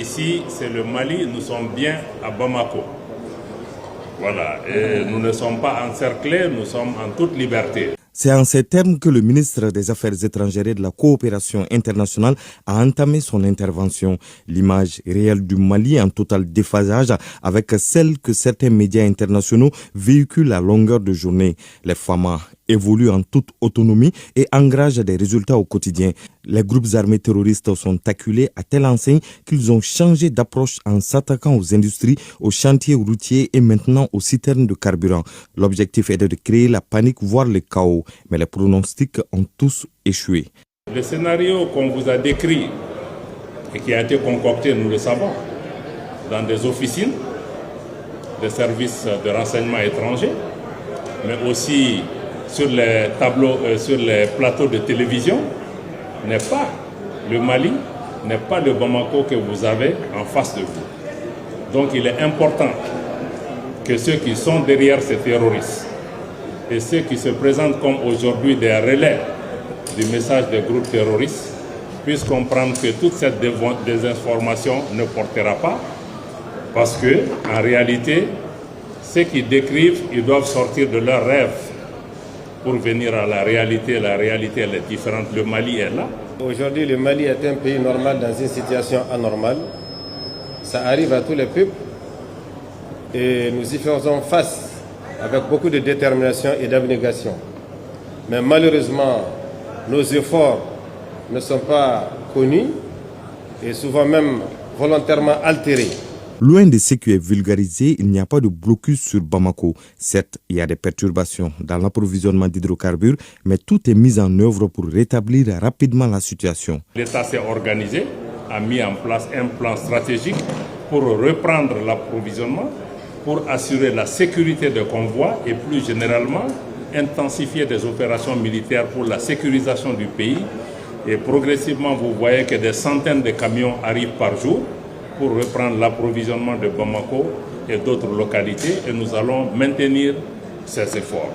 ici c'est le Mali, nous sommes bien à Bamako. Voilà, et nous ne sommes pas encerclés, nous sommes en toute liberté. C'est en ces termes que le ministre des Affaires étrangères et de la coopération internationale a entamé son intervention. L'image réelle du Mali en total déphasage avec celle que certains médias internationaux véhiculent à longueur de journée. Les FAMA évoluent en toute autonomie et engagent des résultats au quotidien. Les groupes armés terroristes sont acculés à telle enseigne qu'ils ont changé d'approche en s'attaquant aux industries, aux chantiers routiers et maintenant aux citernes de carburant. L'objectif est de créer la panique, voire le chaos. Mais les pronostics ont tous échoué. Le scénario qu'on vous a décrit et qui a été concocté, nous le savons, dans des officines, des services de renseignement étrangers, mais aussi sur les tableaux, sur les plateaux de télévision, n'est pas le Mali, n'est pas le Bamako que vous avez en face de vous. Donc il est important que ceux qui sont derrière ces terroristes et ceux qui se présentent comme aujourd'hui des relais du message des groupes terroristes puissent comprendre que toute cette désinformation ne portera pas, parce que en réalité, ceux qui décrivent, ils doivent sortir de leurs rêves pour venir à la réalité elle est différente. Le Mali est là. Aujourd'hui, le Mali est un pays normal dans une situation anormale. Ça arrive à tous les peuples et nous y faisons face avec beaucoup de détermination et d'abnégation. Mais malheureusement, nos efforts ne sont pas connus et souvent même volontairement altérés. Loin de ce qui est vulgarisé, il n'y a pas de blocus sur Bamako. Certes, il y a des perturbations dans l'approvisionnement d'hydrocarbures, mais tout est mis en œuvre pour rétablir rapidement la situation. L'État s'est organisé, a mis en place un plan stratégique pour reprendre l'approvisionnement, pour assurer la sécurité des convois et plus généralement intensifier des opérations militaires pour la sécurisation du pays. Et progressivement, vous voyez que des centaines de camions arrivent par jour pour reprendre l'approvisionnement de Bamako et d'autres localités, et nous allons maintenir ces efforts.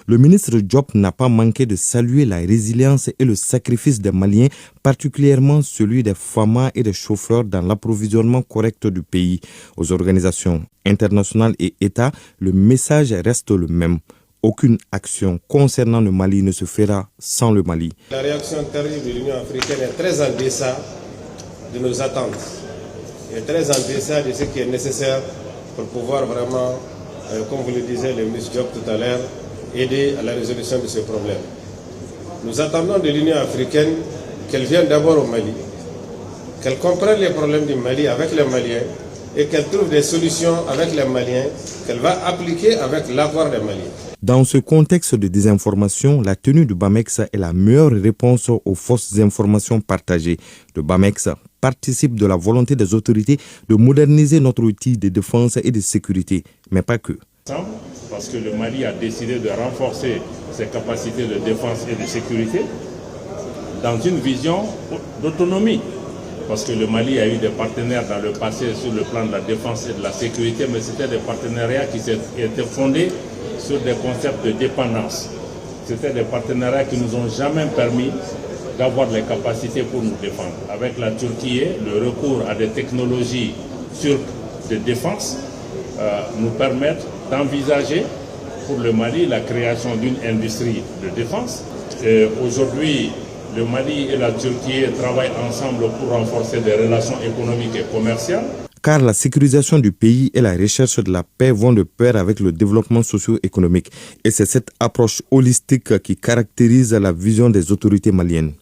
Le ministre Diop n'a pas manqué de saluer la résilience et le sacrifice des Maliens, particulièrement celui des FAMA et des chauffeurs dans l'approvisionnement correct du pays. Aux organisations internationales et États, le message reste le même. Aucune action concernant le Mali ne se fera sans le Mali. La réaction terrible de l'Union africaine est très en deçà de nos attentes. Est très en deçà de ce qui est nécessaire pour pouvoir vraiment, comme vous le disiez le ministre Diop tout à l'heure, aider à la résolution de ce problème. Nous attendons de l'Union africaine qu'elle vienne d'abord au Mali, qu'elle comprenne les problèmes du Mali avec les Maliens et qu'elle trouve des solutions avec les Maliens qu'elle va appliquer avec l'accord des Maliens. Dans ce contexte de désinformation, la tenue du BAMEX est la meilleure réponse aux fausses informations partagées. Le BAMEX participe de la volonté des autorités de moderniser notre outil de défense et de sécurité, mais pas que. Parce que le Mali a décidé de renforcer ses capacités de défense et de sécurité dans une vision d'autonomie. Parce que le Mali a eu des partenaires dans le passé sur le plan de la défense et de la sécurité, mais c'était des partenariats qui étaient fondés sur des concepts de dépendance. C'était des partenariats qui ne nous ont jamais permis d'avoir les capacités pour nous défendre. Avec la Turquie, le recours à des technologies turques de défense nous permettent d'envisager pour le Mali la création d'une industrie de défense. Aujourd'hui, le Mali et la Turquie travaillent ensemble pour renforcer des relations économiques et commerciales. Car la sécurisation du pays et la recherche de la paix vont de pair avec le développement socio-économique. Et c'est cette approche holistique qui caractérise la vision des autorités maliennes.